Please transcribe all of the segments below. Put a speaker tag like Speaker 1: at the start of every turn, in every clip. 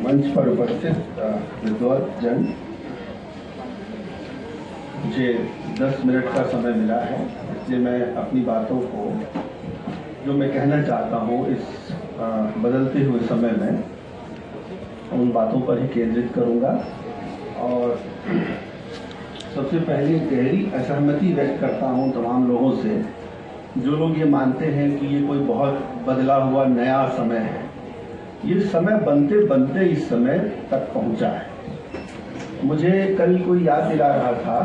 Speaker 1: मंच पर उपस्थित विद्वान जन, मुझे 10 मिनट का समय मिला है, इसलिए मैं अपनी बातों को जो मैं कहना चाहता हूँ इस बदलते हुए समय में उन बातों पर ही केंद्रित करूँगा। और सबसे पहले गहरी असहमति व्यक्त करता हूँ तमाम लोगों से जो लोग ये मानते हैं कि ये कोई बहुत बदला हुआ नया समय है। ये समय बनते बनते इस समय तक पहुंचा है। मुझे कल कोई याद दिला रहा था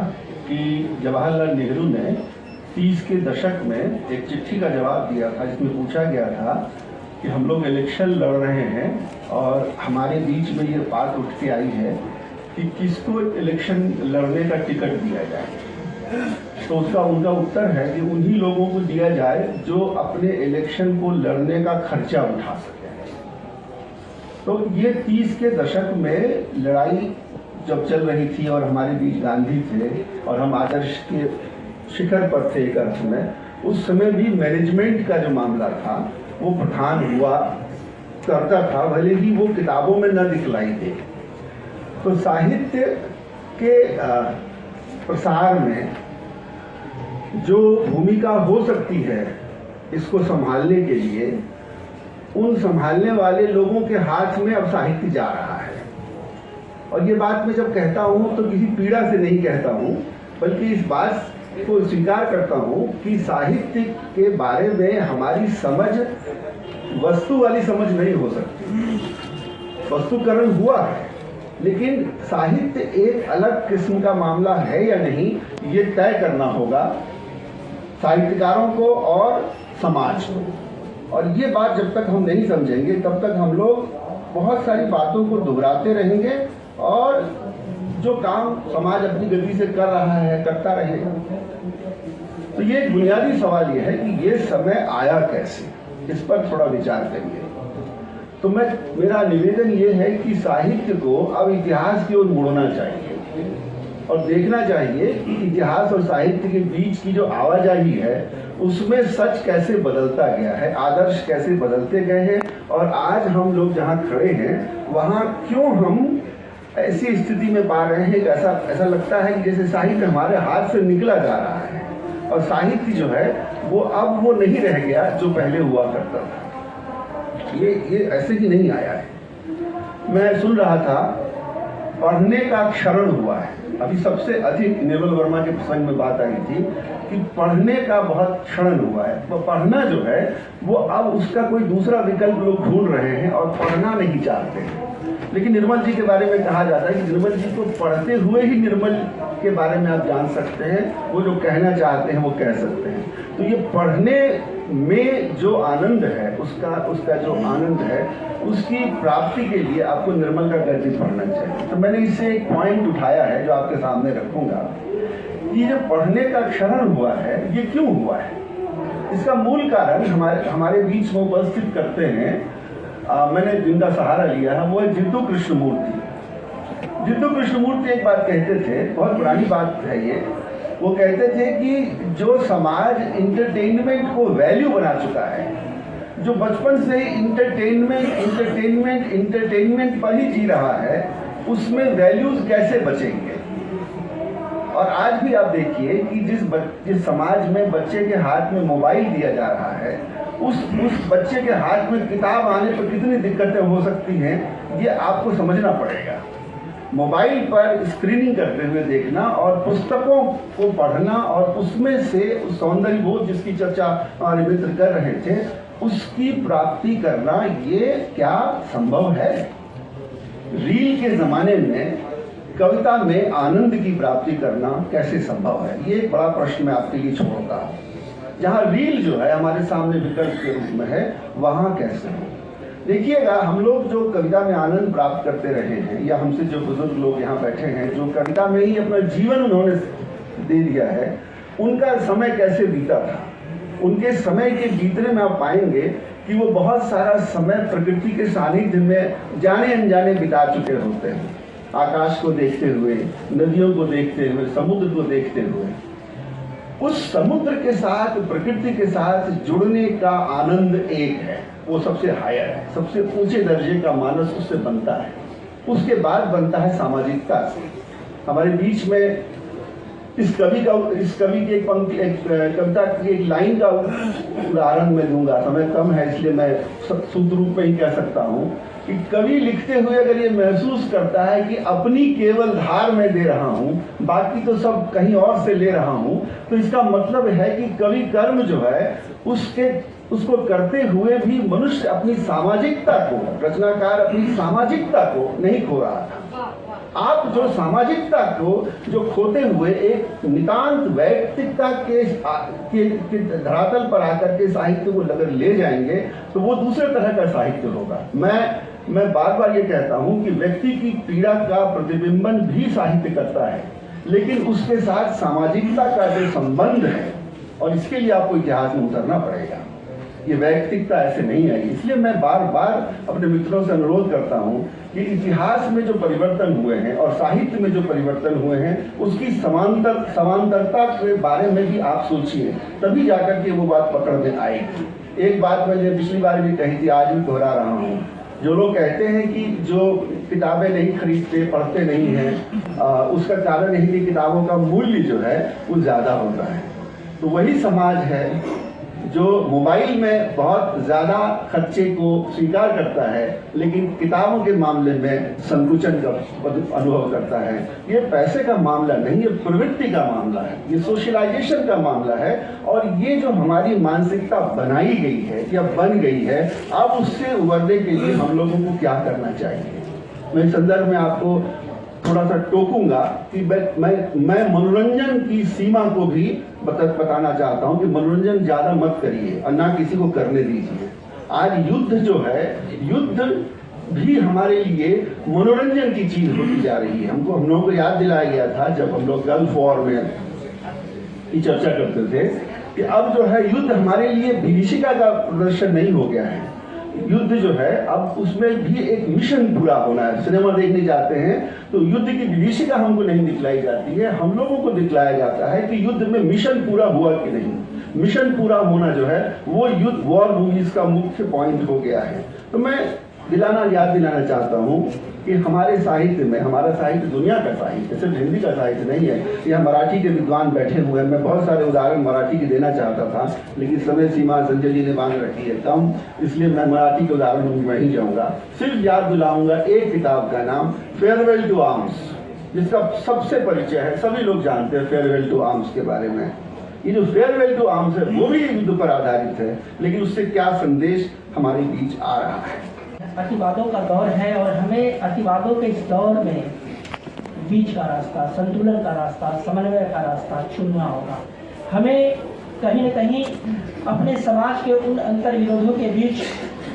Speaker 1: कि जवाहरलाल नेहरू ने 30 के दशक में एक चिट्ठी का जवाब दिया था जिसमें पूछा गया था कि हम लोग इलेक्शन लड़ रहे हैं और हमारे बीच में ये बात उठ के आई है कि किसको इलेक्शन लड़ने का टिकट दिया जाए। तो उसका उनका उत्तर है कि उन्हीं लोगों को दिया जाए जो अपने इलेक्शन को लड़ने का खर्चा उठा सके। तो ये 30 के दशक में लड़ाई जब चल रही थी और हमारे बीच गांधी थे और हम आदर्श के शिखर पर थे एक अर्थ में, उस समय भी मैनेजमेंट का जो मामला था वो प्रधान हुआ करता था, भले ही वो किताबों में न दिखलाई दे। तो साहित्य के प्रसार में जो भूमिका हो सकती है इसको संभालने के लिए, उन संभालने वाले लोगों के हाथ में अब साहित्य जा रहा है। और ये बात मैं जब कहता हूँ तो किसी पीड़ा से नहीं कहता हूँ, बल्कि इस बात को स्वीकार करता हूँ कि साहित्य के बारे में हमारी समझ वस्तु वाली समझ नहीं हो सकती। वस्तुकरण हुआ है, लेकिन साहित्य एक अलग किस्म का मामला है या नहीं, ये तय करना होगा साहित्यकारों को और समाज को। और ये बात जब तक हम नहीं समझेंगे तब तक हम लोग बहुत सारी बातों को दोहराते रहेंगे और जो काम समाज अपनी गति से कर रहा है करता रहेगा। तो ये एक बुनियादी सवाल ये है कि ये समय आया कैसे, इस पर थोड़ा विचार करिए। तो मेरा निवेदन ये है कि साहित्य को अब इतिहास की ओर मुड़ना चाहिए और देखना चाहिए कि इतिहास और साहित्य के बीच की जो आवाजाही है उसमें सच कैसे बदलता गया है, आदर्श कैसे बदलते गए हैं, और आज हम लोग जहाँ खड़े हैं वहाँ क्यों हम ऐसी स्थिति में पा रहे हैं। ऐसा लगता है कि जैसे साहित्य हमारे हाथ से निकला जा रहा है और साहित्य जो है वो अब वो नहीं रह गया जो पहले हुआ करता था। ये ऐसे ही नहीं आया है। मैं सुन रहा था पढ़ने का क्षरण हुआ है। अभी सबसे अधिक निर्मल वर्मा के प्रसंग में बात आई थी कि पढ़ने का बहुत क्षरण हुआ है। तो पढ़ना जो है वो अब उसका कोई दूसरा विकल्प लोग ढूंढ रहे हैं और पढ़ना नहीं चाहते हैं। लेकिन निर्मल जी के बारे में कहा जाता है कि निर्मल जी को पढ़ते हुए ही निर्मल के बारे में आप जान सकते हैं, वो जो कहना चाहते हैं वो कह सकते हैं। तो ये पढ़ने में जो आनंद है उसका जो आनंद है उसकी प्राप्ति के लिए आपको निर्मल का गद्य पढ़ना चाहिए। तो मैंने इससे एक पॉइंट उठाया है जो आपके सामने रखूंगा कि जो पढ़ने का क्षरण हुआ है ये क्यों हुआ है। इसका मूल कारण हमारे बीच में उपस्थित करते हैं, मैंने जिनका सहारा लिया है वो है जिद्दू कृष्णमूर्ति। जिद्दू कृष्णमूर्ति एक बात कहते थे, बहुत पुरानी बात है ये, वो कहते थे कि जो समाज इंटरटेनमेंट को वैल्यू बना चुका है, जो बचपन से इंटरटेनमेंट पर ही जी रहा है, उसमें वैल्यूज कैसे बचेंगे। और आज भी आप देखिए कि जिस समाज में बच्चे के हाथ में मोबाइल दिया जा रहा है, उस बच्चे के हाथ में किताब आने पर कितनी दिक्कतें हो सकती हैं ये आपको समझना पड़ेगा। मोबाइल पर स्क्रीनिंग करते हुए देखना और पुस्तकों को पढ़ना और उसमें से उस सौंदर्य बोध जिसकी चर्चा हमारे मित्र कर रहे थे उसकी प्राप्ति करना, ये क्या संभव है। रील के ज़माने में कविता में आनंद की प्राप्ति करना कैसे संभव है, ये एक बड़ा प्रश्न मैं आपके लिए छोड़ता हूँ। जहाँ रील जो है हमारे सामने विकल्प के रूप में है, वहाँ कैसे हो। देखिएगा, हम लोग जो कविता में आनंद प्राप्त करते रहे हैं या हमसे जो बुजुर्ग लोग यहाँ बैठे हैं जो कविता में ही अपना जीवन उन्होंने दे दिया है, उनका समय कैसे बीता था। उनके समय के बीतने में आप पाएंगे कि वो बहुत सारा समय प्रकृति के सानिध्य में जाने अनजाने बिता चुके होते हैं। आकाश को देखते हुए, नदियों को देखते हुए, समुद्र को देखते हुए। उस समुद्र के साथ, प्रकृति के साथ जुड़ने का आनंद एक है, वो सबसे हायर है, सबसे ऊंचे दर्जे का मानस उससे बनता है। उसके बाद बनता है सामाजिकता। हमारे बीच में इस कवि की एक पंक्ति, एक कविता की एक लाइन का उदाहरण मैं दूंगा। समय कम है इसलिए मैं शुद्ध रूप में ही कह सकता हूँ कि कवि लिखते हुए अगर ये महसूस करता है कि अपनी केवल धार में दे रहा हूँ, बाकी तो सब कहीं और से ले रहा हूँ, तो इसका मतलब है कि कवि कर्म जो है उसको करते हुए भी मनुष्य अपनी सामाजिकता को, रचनाकार अपनी सामाजिकता को नहीं खो रहा था। आप जो सामाजिकता को जो खोते हुए एक नितांत वैयक्तिकता के धरातल पर आकर के साहित्य को अगर ले जाएंगे तो वो दूसरे तरह का साहित्य होगा। मैं बार बार ये कहता हूँ कि व्यक्ति की पीड़ा का प्रतिबिंबन भी साहित्य करता है, लेकिन उसके साथ सामाजिकता का जो संबंध है, और इसके लिए आपको इतिहास में उतरना पड़ेगा। ये वैयक्तिकता ऐसे नहीं है। इसलिए मैं बार बार अपने मित्रों से अनुरोध करता हूँ कि इतिहास में जो परिवर्तन हुए हैं और साहित्य में जो परिवर्तन हुए हैं उसकी समांतरता के बारे में भी आप सोचिए, तभी जाकर के वो बात पकड़ में आएगी। एक बात मैंने पिछली बार भी कही थी, आज भी दोहरा रहा हूँ। जो लोग कहते हैं कि जो किताबें नहीं खरीदते, पढ़ते नहीं हैं, उसका कारण यही कि किताबों का मूल्य जो है वो ज़्यादा होता है। तो वही समाज है जो मोबाइल में बहुत ज़्यादा खर्चे को स्वीकार करता है, लेकिन किताबों के मामले में संकुचन का अनुभव करता है। ये पैसे का मामला नहीं, ये प्रवृत्ति का मामला है, ये सोशलाइजेशन का मामला है। और ये जो हमारी मानसिकता बनाई गई है या बन गई है, अब उससे उबरने के लिए हम लोगों को क्या करना चाहिए। मैं इस संदर्भ में आपको थोड़ा सा टोकूंगा कि मैं मनोरंजन की सीमा को भी बताना चाहता हूं कि मनोरंजन ज़्यादा मत करिए और ना किसी को करने दीजिए। आज युद्ध जो है, युद्ध भी हमारे लिए मनोरंजन की चीज़ होती जा रही है। हम लोगों को याद दिलाया गया था जब हम लोग गल्फ वॉर में की चर्चा करते थे कि अब जो है युद्ध हमारे लिए विभीषिका का प्रदर्शन नहीं हो गया है। युद्ध जो है अब उसमें भी एक मिशन पूरा होना है। सिनेमा देखने जाते हैं तो युद्ध की विभीषिका हमको नहीं दिखलाई जाती है, हम लोगों को दिखलाया जाता है कि युद्ध में मिशन पूरा हुआ कि नहीं। मिशन पूरा होना जो है वो युद्ध वॉर मूवीज का मुख्य पॉइंट हो गया है। तो मैं याद दिलाना चाहता हूँ कि हमारे साहित्य में, हमारा साहित्य दुनिया का साहित्य, सिर्फ हिंदी का साहित्य नहीं है। यहाँ मराठी के विद्वान बैठे हुए हैं, मैं बहुत सारे उदाहरण मराठी के देना चाहता था, लेकिन समय सीमा संजय जी ने बांध रखी है कम, इसलिए मैं मराठी के उदाहरण में नहीं जाऊँगा। सिर्फ याद दिलाऊंगा एक किताब का नाम फेयरवेल टू आर्म्स, जिसका सबसे परिचय है, सभी लोग जानते हैं फेयरवेल टू आर्म्स के बारे में। ये जो फेयरवेल टू आर्म्स है वो भी युद्ध पर आधारित है, लेकिन उससे क्या संदेश हमारे बीच आ रहा है।
Speaker 2: अतिवादों का दौर है और हमें अतिवादों के इस दौर में बीच का रास्ता, संतुलन का रास्ता, समन्वय का रास्ता चुनना होगा। हमें कहीं न कहीं अपने समाज के उन अंतर विरोधों के बीच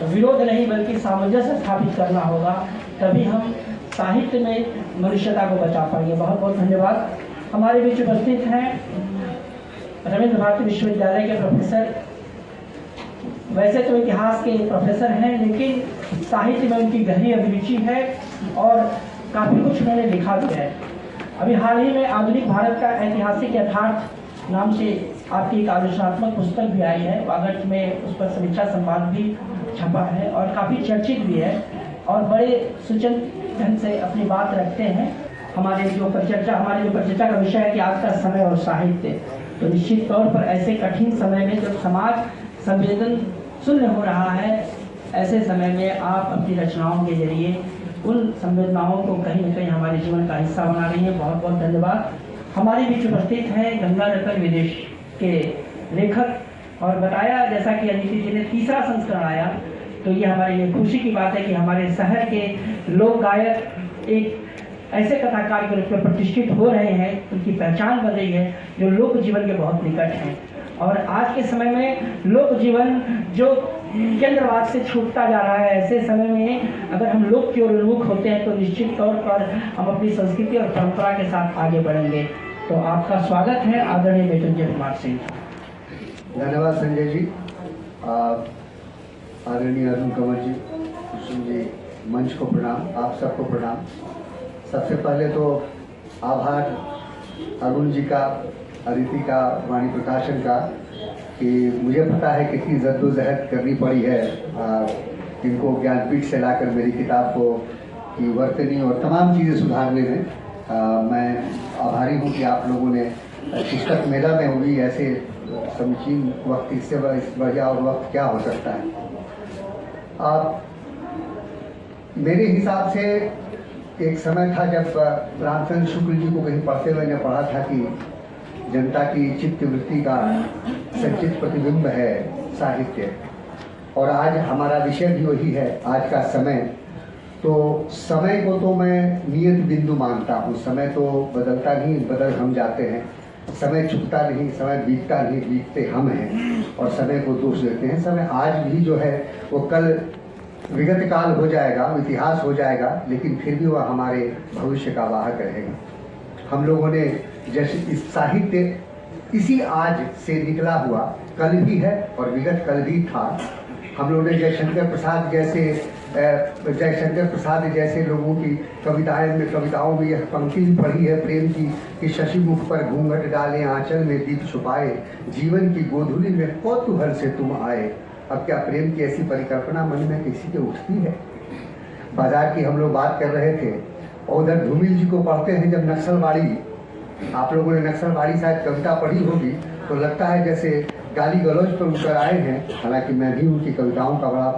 Speaker 2: विरोध नहीं बल्कि सामंजस्य स्थापित करना होगा, तभी हम साहित्य में मनुष्यता को बचा पाएंगे। बहुत बहुत धन्यवाद। हमारे बीच उपस्थित हैं रविंद्र भारती विश्वविद्यालय के प्रोफेसर। वैसे तो इतिहास के प्रोफेसर हैं, लेकिन साहित्य में उनकी गहरी अभिरुचि है और काफ़ी कुछ उन्होंने लिखा भी है। अभी हाल ही में आधुनिक भारत का ऐतिहासिक यथार्थ नाम से आपकी एक आलोचनात्मक पुस्तक भी आई है। वागट में उस पर समीक्षा संवाद भी छपा है और काफ़ी चर्चित भी है और बड़े सुचन ढंग से अपनी बात रखते हैं। हमारे जो परिचर्चा का विषय है कि आज का समय और साहित्य, तो निश्चित तौर पर ऐसे कठिन समय में जब समाज संवेदन शून्य हो रहा है, ऐसे समय में आप अपनी रचनाओं के जरिए उन संवेदनाओं को कहीं न कहीं हमारे जीवन का हिस्सा बना रही हैं। बहुत बहुत धन्यवाद। हमारे बीच उपस्थित हैं गंगारतन विदेश के लेखक और बताया जैसा कि अदिति जी ने तीसरा संस्करण आया, तो ये हमारे लिए खुशी की बात है कि हमारे शहर के लोक गायक एक ऐसे कथाकार के रूप में प्रतिष्ठित हो रहे हैं, उनकी पहचान बन रही है जो लोक जीवन के बहुत निकट हैं। और आज के समय में लोक जीवन जो केंद्रवाद से छूटता जा रहा है, ऐसे समय में अगर हम लोक की ओर उन्मुख होते हैं तो निश्चित तौर पर हम अपनी संस्कृति और परंपरा के साथ आगे बढ़ेंगे। तो आपका स्वागत है आदरणीय मृत्युंजय कुमार सिंह।
Speaker 3: धन्यवाद संजय जी। आदरणीय अरुण कंवर जी, कुसुम जी, मंच को प्रणाम, आप सबको प्रणाम। सबसे पहले तो आभार अरुण जी का, अदिति का, वाणी प्रकाशन का, कि मुझे पता है कितनी जद्दोजहद करनी पड़ी है इनको ज्ञानपीठ से लाकर मेरी किताब को की वर्तनी और तमाम चीज़ें सुधारने में मैं आभारी हूँ कि आप लोगों ने पुस्तक मेला में हुई ऐसे समीचीन वक्त, इससे बढ़िया और वक्त क्या हो सकता है। आप मेरे हिसाब से एक समय था जब रामचंद्र शुक्ल जी को कहीं पढ़ते हुए मैंने पढ़ा था कि जनता की चित्त वृत्ति का संचित प्रतिबिंब है साहित्य, और आज हमारा विषय भी वही है, आज का समय। तो समय को तो मैं नियत बिंदु मानता हूँ। समय तो बदलता नहीं, बदल हम जाते हैं। समय चुकता नहीं, समय बीतता नहीं, बीतते हम हैं और समय को दोष देते हैं। समय आज भी जो है वो कल विगत काल हो जाएगा, इतिहास हो जाएगा, लेकिन फिर भी वह हमारे भविष्य का वाहक रहेगा। हम लोगों ने जैसे इस साहित्य इसी आज से निकला हुआ कल भी है और विगत कल भी था। हम लोगों ने जयशंकर प्रसाद जैसे लोगों की कविताओं में यह पंक्ति पढ़ी है प्रेम की कि शशि मुख पर घूंघट डाले, आंचल में दीप छुपाए, जीवन की गोधुली में कौतूहल से तुम आए। अब क्या प्रेम की ऐसी परिकल्पना मन में किसी के उठती है? बाजार की हम लोग बात कर रहे थे और उधर धूमिल जी को पढ़ते हैं जब नक्सलवाड़ी, आप लोगों ने नक्सलवाड़ी शायद कविता पढ़ी होगी, तो लगता है जैसे गाली गलौज पर उतर आए हैं। हालांकि मैं भी उनकी कविताओं का बड़ा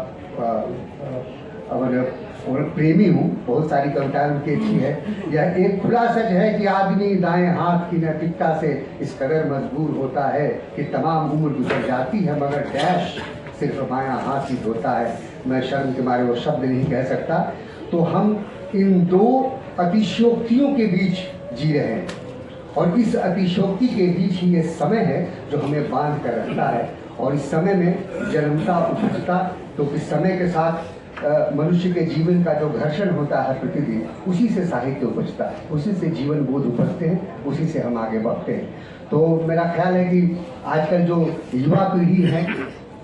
Speaker 3: प्रेमी हूँ, बहुत सारी कविताएं उनकी अच्छी है। यह एक खुला सच है कि आदमी दाएं हाथ की नैतिकता से इस कदर मजबूर होता है कि तमाम उम्र गुजर जाती है मगर डैश सिर्फ बायां हाथ ही धोता है। मैं शर्म के मारे वो शब्द नहीं कह सकता। तो हम इन दो अतिशयोक्तियों के बीच जी रहे हैं और इस अतिशयोक्ति के बीच ही ये समय है जो हमें बांध कर रखता है। और इस समय में जन्मता उपजता, तो इस समय के साथ मनुष्य के जीवन का जो घर्षण होता है प्रतिदिन, उसी से साहित्य उपजता है, उसी से जीवन बोध उपजते हैं, उसी से हम आगे बढ़ते हैं। तो मेरा ख्याल है कि आजकल जो युवा पीढ़ी है,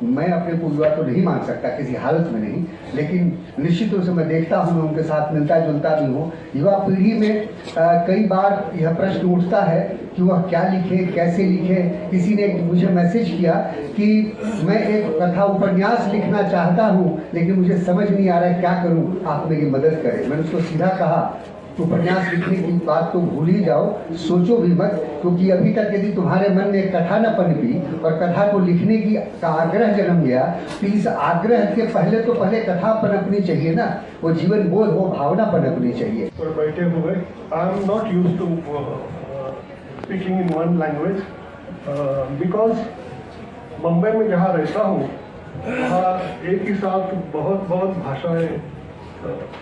Speaker 3: मैं अपने को युवा तो नहीं मान सकता किसी हालत में नहीं, लेकिन निश्चित रूप से मैं देखता हूँ, मैं उनके साथ मिलता जुलता भी हूँ। युवा पीढ़ी में कई बार यह प्रश्न उठता है कि वह क्या लिखे, कैसे लिखे। किसी ने मुझे मैसेज किया कि मैं एक कथा उपन्यास लिखना चाहता हूँ लेकिन मुझे समझ नहीं आ रहा है क्या करूँ, आप मेरी मदद करें। मैंने उसको सीधा कहा उपन्यास लिखने की बात तो भूल ही जाओ, सोचो भी मत, क्योंकि अभी तक यदि तुम्हारे मन में कथा न पनपी और कथा को लिखने की का आग्रह जन्म गया, तो इस आग्रह के पहले कथा पनपनी चाहिए ना, वो जीवन बोध, वो भावना पनपनी चाहिए।
Speaker 4: और बैठे हुए I am not used to speaking in one language because Bombay में जहाँ रहता हूँ वहाँ एक ही साथ बहुत भाषाएं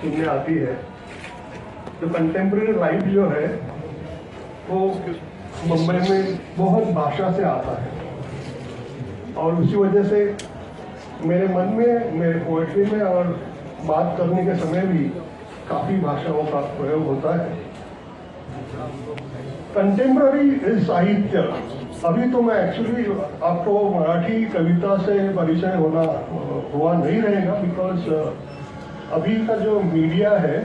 Speaker 4: सुनने आती है। तो कंटेम्प्रेरी लाइफ जो है वो मुंबई में बहुत भाषा से आता है और उसी वजह से मेरे मन में, मेरे पोएट्री में और बात करने के समय भी काफ़ी भाषाओं का प्रयोग होता है। कंटेम्प्रेरी साहित्य, अभी तो मैं एक्चुअली आपको मराठी कविता से परिचय हुआ नहीं रहेगा बिकॉज अभी का जो मीडिया है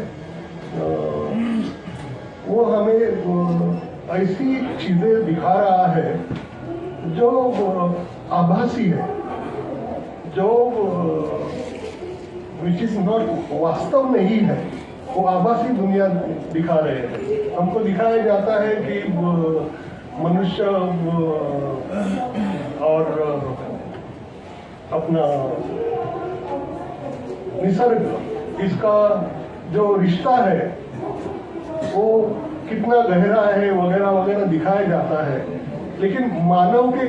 Speaker 4: वो हमें ऐसी चीज़ें दिखा रहा है जो आभासी है, जो विच इज नॉट वास्तव नहीं है, वो आभासी दुनिया दिखा रहे हैं। हमको दिखाया जाता है कि मनुष्य और अपना निसर्ग, इसका जो रिश्ता है वो कितना गहरा है वगैरह वगैरह दिखाया जाता है, लेकिन मानव के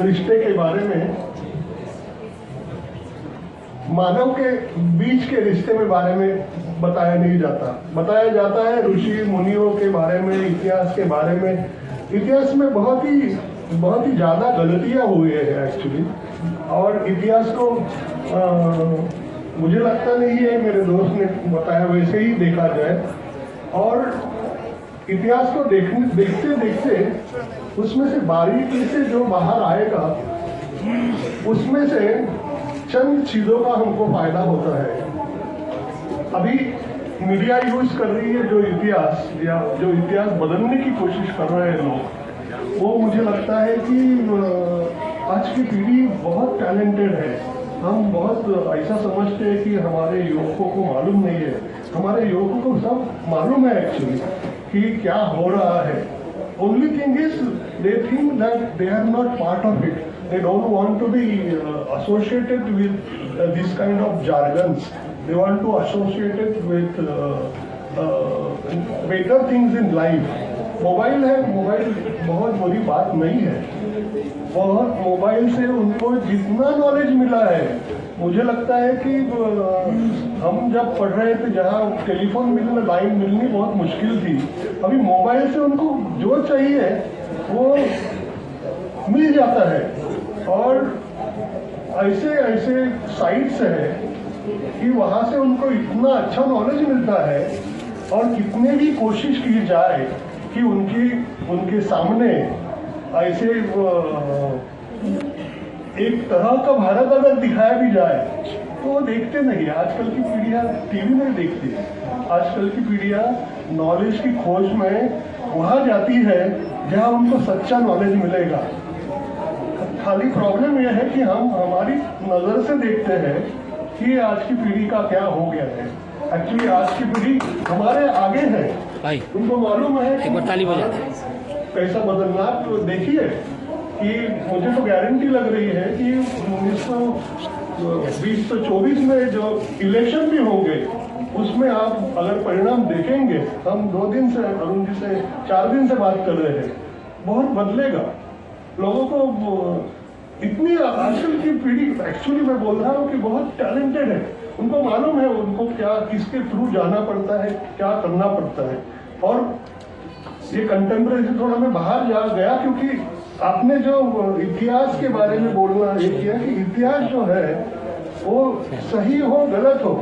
Speaker 4: रिश्ते के बारे में, मानव के बीच के रिश्ते में बारे में बताया नहीं जाता। बताया जाता है ऋषि मुनियों के बारे में, इतिहास के बारे में। इतिहास में बहुत ही ज़्यादा गलतियाँ हुई है एक्चुअली, और इतिहास को मुझे लगता नहीं है, मेरे दोस्त ने बताया वैसे ही देखा जाए। और इतिहास को देखते देखते उसमें से बारीकी से जो बाहर आएगा, उसमें से चंद चीज़ों का हमको फायदा होता है। अभी मीडिया यूज कर रही है जो इतिहास, या जो इतिहास बदलने की कोशिश कर रहे हैं लोग, वो मुझे लगता है कि आज की पीढ़ी बहुत टैलेंटेड है। हम बहुत ऐसा समझते हैं कि हमारे युवकों को मालूम नहीं है। हमारे हमारे युवकों को सब मालूम है एक्चुअली कि क्या हो रहा है. Only thing is they think that they are not part of it. They don't want to be associated with this kind of jargons. They want to associate it with better things in life. Mobile है, mobile बहुत बुरी बात नहीं है. बहुत mobile से उनको जितना नॉलेज मिला है, मुझे लगता है कि हम जब पढ़ रहे थे जहाँ टेलीफोन मिलना, लाइन मिलनी बहुत मुश्किल थी, अभी मोबाइल से उनको जो चाहिए वो मिल जाता है. और ऐसे ऐसे साइट्स हैं कि वहाँ से उनको इतना अच्छा नॉलेज मिलता है. और कितने भी कोशिश की जाए कि उनके सामने ऐसे एक तरह का भारत अगर दिखाया भी जाए तो वो देखते नहीं. आजकल की पीढ़ियाँ टीवी नहीं देखती. आजकल की पीढ़ियाँ नॉलेज की खोज में वहाँ जाती है जहाँ उनको सच्चा नॉलेज मिलेगा. खाली प्रॉब्लम यह है कि हम हमारी नज़र से देखते हैं कि आज की पीढ़ी का क्या हो गया है. एक्चुअली आज की पीढ़ी हमारे आगे है. उनको मालूम है कि कैसा बदलना. तो देखिए कि मुझे तो गारंटी लग रही है कि 1920-24 में जो इलेक्शन भी होंगे उसमें आप अगर परिणाम देखेंगे, हम 2 दिन से अरुण जी से 4 दिन से बात कर रहे हैं, बहुत बदलेगा. लोगों को इतनी आजकल की पीढ़ी एक्चुअली मैं बोल रहा हूँ कि बहुत टैलेंटेड है. उनको मालूम है उनको क्या किसके थ्रू जाना पड़ता है, क्या करना पड़ता है. और ये कंटेम्प्रेरी से थोड़ा मैं बाहर जा गया क्योंकि आपने जो इतिहास के बारे में बोलना ये किया कि इतिहास जो है वो सही हो गलत हो,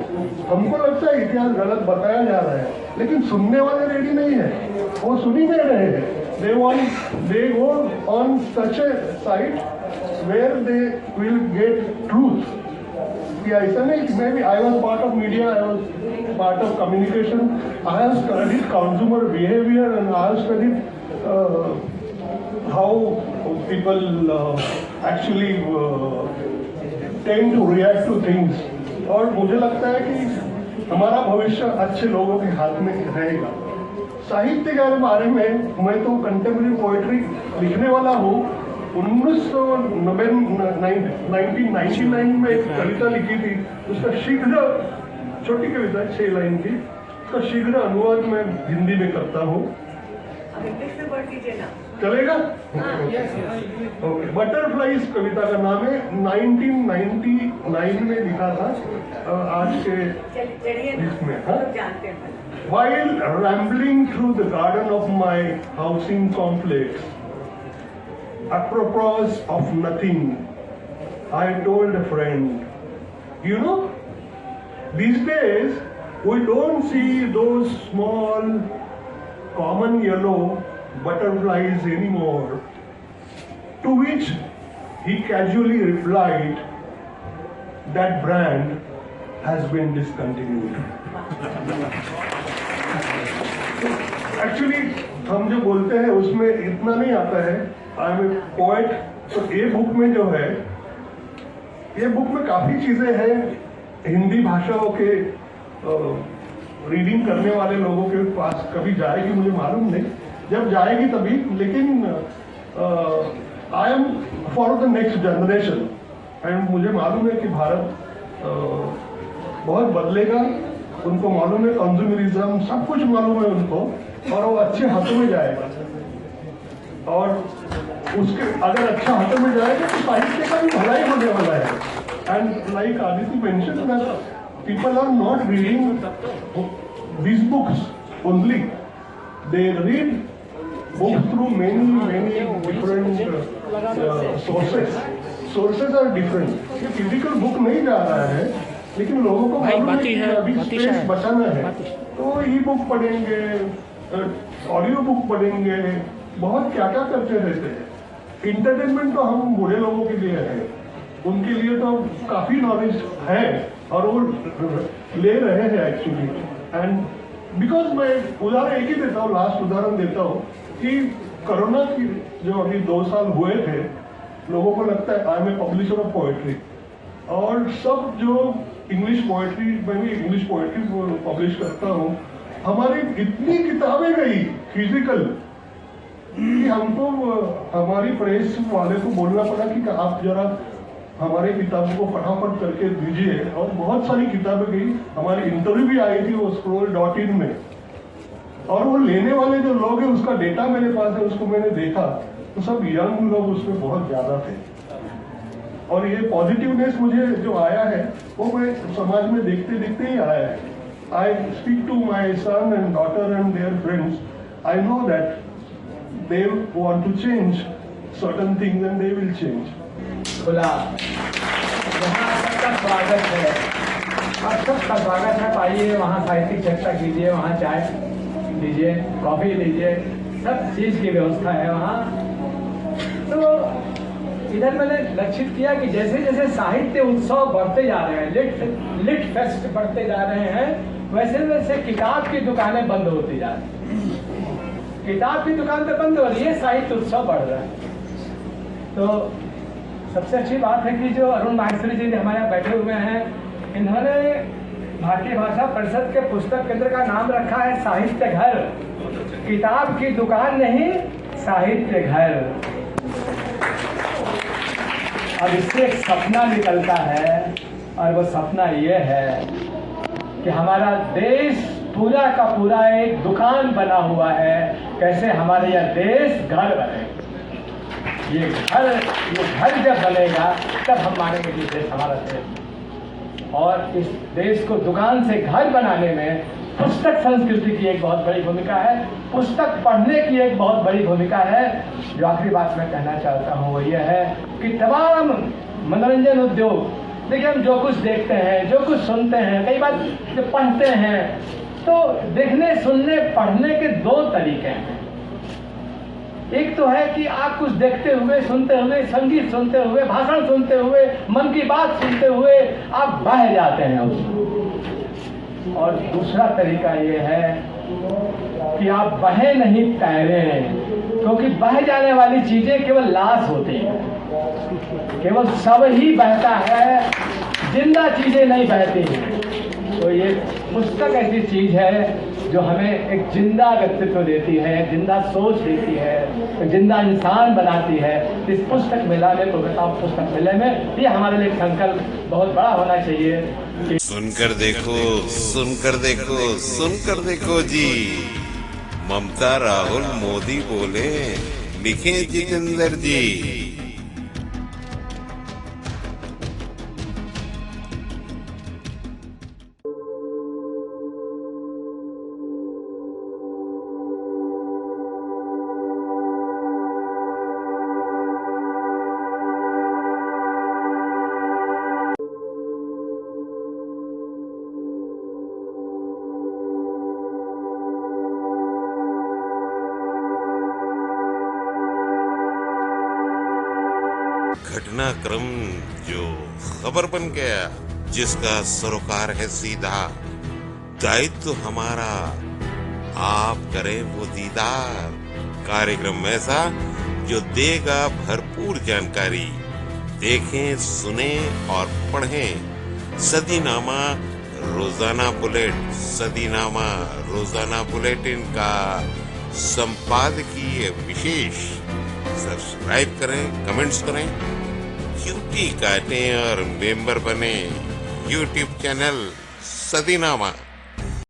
Speaker 4: हमको लगता है इतिहास गलत बताया जा रहा है, लेकिन सुनने वाले रेडी नहीं है. वो सुन ही नहीं रहे हैं. they go on such a site where they will get truth. ऐसा नहीं कि मैं भी I was part of media, I was part of communication. I have studied consumer behavior and I have studied how people actually tend to react to things. और मुझे लगता है कि हमारा भविष्य अच्छे लोगों के हाथ में रहेगा. साहित्य के बारे में मैं तो कंटेम्प्रेरी पोएट्री लिखने वाला हूँ. 1999 में एक कविता लिखी थी, उसका शीघ्र, छोटी कविता 6 लाइन की, उसका शीघ्र अनुवाद मैं हिंदी में करता हूँ. चलेगा? ओके. बटरफ्लाइज कविता का नाम है. 1999 में लिखा था. आज के इसमें While rambling through the garden of my housing complex, apropos of nothing, I told a friend, you know, these days we don't see those small common yellow butterflies anymore. To which he casually replied, that brand has been discontinued. Actually हम जो बोलते हैं उसमें इतना नहीं आता है. I am a poet. तो ये बुक में जो है, ये बुक में काफ़ी चीज़ें हैं हिंदी भाषाओं के रीडिंग करने वाले लोगों के पास कभी जाएगी मुझे मालूम नहीं. जब जाएगी तभी. लेकिन I am for the next generation. And मुझे मालूम है कि भारत बहुत बदलेगा. उनको मालूम है कंज्यूमरिज्म, सब कुछ मालूम है उनको, और वो अच्छे हाथों में जाएगा. और उसके अगर अच्छा हाथों में जाएगा तो साहित्य का भी भलाई होने वाला है. And like Aditya mention that people are not reading these books only. They read books through many different sources. Sources are different. ये फिजिकल बुक नहीं जा रहा है, लेकिन लोगों को मालूम है कि अभी स्पेस बचाना है तो ई बुक पढ़ेंगे, ऑडियो बुक पढ़ेंगे, बहुत क्या क्या करते रहते हैं. इंटरटेनमेंट तो हम बूढ़े लोगों के लिए है, उनके लिए तो काफ़ी नॉलेज है और वो ले रहे हैं एक्चुअली. एंड बिकॉज मैं उदाहरण एक ही देता हूँ, लास्ट उदाहरण देता हूँ कि कोरोना की जो अभी 2 साल हुए थे, लोगों को लगता है I am a publisher of poetry, और सब जो इंग्लिश पोएट्री में भी इंग्लिश पोएट्री पब्लिश करता हूँ। हमारी इतनी किताबें गई फिजिकल कि हमको हमारी प्रेस वाले को बोलना पड़ा कि आप जरा हमारे किताबों को फटाफट करके दीजिए, और बहुत सारी किताबें गई। हमारी इंटरव्यू भी आई थी वो scroll.in में, और वो लेने वाले जो लोग हैं उसका डेटा मेरे पास है, उसको मैंने देखा तो सब यंग लोग उसमें बहुत ज्यादा थे। और ये पॉजिटिवनेस मुझे जो आया है वो मैं समाज में देखते देखते ही आया है। I speak to my son and daughter and their friends, I know that they want to change certain things and they will change.
Speaker 5: खुला यहाँ सबका स्वागत है और सबका स्वागत है। आइए वहाँ साहित्यिक चर्चा कीजिए, वहाँ चाय लीजिए, कॉफी लीजिए, सब चीज की व्यवस्था है वहाँ। तो इधर मैंने लक्षित किया कि जैसे जैसे साहित्य उत्सव बढ़ते जा रहे हैं, लिट फेस्ट बढ़ते जा रहे हैं, वैसे वैसे किताब की दुकानें बंद होती जा रही हैं। किताब की दुकान तो बंद हो रही है, साहित्य उत्सव बढ़ रहा है। तो सबसे अच्छी बात है कि जो अरुण माहेश्वरी जी हमारे यहाँ बैठे हुए हैं, इन्होंने भारतीय भाषा परिषद के पुस्तक केंद्र का नाम रखा है साहित्य घर। किताब की दुकान नहीं, साहित्य घर। अब इससे एक सपना निकलता है, और वो सपना ये है कि हमारा देश पूरा का पूरा एक दुकान बना हुआ है। कैसे हमारे यह देश घर बने, ये घर जब बनेगा तब हम मानेंगे कि देश हमारा देश। और इस देश को दुकान से घर बनाने में पुस्तक संस्कृति की एक बहुत बड़ी भूमिका है, पुस्तक पढ़ने की एक बहुत बड़ी भूमिका है। जो आखिरी बात मैं कहना चाहता हूँ वो ये है कि तमाम मनोरंजन उद्योग, देखिए हम जो कुछ देखते हैं, जो कुछ सुनते हैं, कई बार जो पढ़ते हैं, तो देखने, सुनने, पढ़ने के दो तरीके हैं। एक तो है कि आप कुछ देखते हुए, सुनते हुए, संगीत सुनते हुए, भाषण सुनते हुए, मन की बात सुनते हुए आप बह जाते हैं उसमें। और दूसरा तरीका ये है कि आप बहे नहीं, तैरें, क्योंकि बह जाने वाली चीजें केवल लाश होती हैं, केवल सब ही बहता है, जिंदा चीजें नहीं बहती हैं। तो ये पुस्तक ऐसी चीज है जो हमें एक जिंदा व्यक्तित्व देती है, जिंदा सोच देती है, एक जिंदा इंसान बनाती है। इस पुस्तक मेला में, कोलकाता पुस्तक मेले में, ये हमारे लिए संकल्प बहुत बड़ा होना चाहिए कि
Speaker 6: सुनकर देखो, सुनकर देखो, सुनकर देखो जी। ममता राहुल मोदी बोले, लिखे जितेंद्र जी। घटनाक्रम जो खबर बन गया, जिसका सरोकार है सीधा, दायित्व हमारा, आप करें वो दीदार। कार्यक्रम ऐसा जो देगा भरपूर जानकारी। देखें, सुने और पढ़ें सदीनामा रोजाना बुलेट, सदीनामा रोजाना बुलेटिन का संपादकीय विशेष। सब्सक्राइब करें, कमेंट्स करें, क्यूटी काटें और मेंबर बने यूट्यूब चैनल सदीनामा।